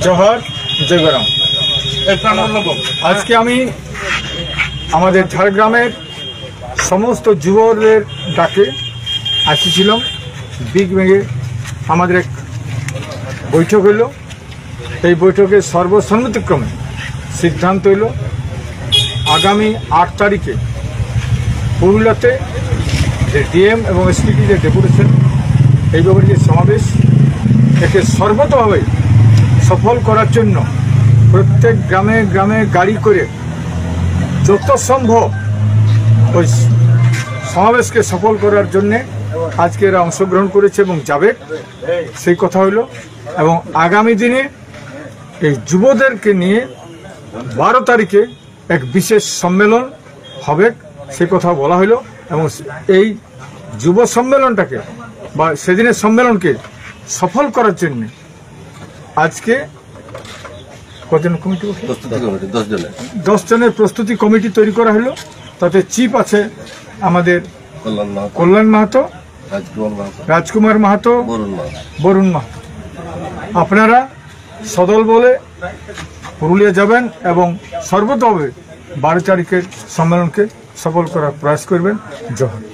জোহার জয়গরাম। আজকে আমি আমাদের ঝাড়গ্রামের সমস্ত যুবদের ডাকে আসছিলাম। বিগ ব্যাঙে আমাদের এক বৈঠক হইল। এই বৈঠকে সর্বসম্মতিক্রমে সিদ্ধান্ত হইল আগামী 8 তারিখে পুরুলিয়াতে যে ডিএম এবং এসপিটি যে ডেপুটেশন এই ব্যাপারে যে সমাবেশ, একে সর্বতভাবে সফল করার জন্য প্রত্যেক গ্রামে গ্রামে গাড়ি করে যত সম্ভব ওই সমাবেশকে সফল করার জন্যে আজকে এরা অংশগ্রহণ করেছে এবং যাবে, সেই কথা হইল। এবং আগামী দিনে এই যুবদেরকে নিয়ে 12 তারিখে এক বিশেষ সম্মেলন হবে, সেই কথা বলা হইল। এবং এই যুব সম্মেলনটাকে বা সেদিনের সম্মেলনকে সফল করার জন্য আজকে কজন কমিটি, 10 জনের প্রস্তুতি কমিটি তৈরি করা হলো। তাতে চিফ আছে আমাদের কল্যাণ মাহাতো, রাজকুমার মাহাতো, বরুণ মাহাতো। আপনারা সদল বলে পুরুলিয়া যাবেন এবং সর্বতভাবে 12 তারিখের সম্মেলনকে সফল করার প্রয়াস করবেন। জয়।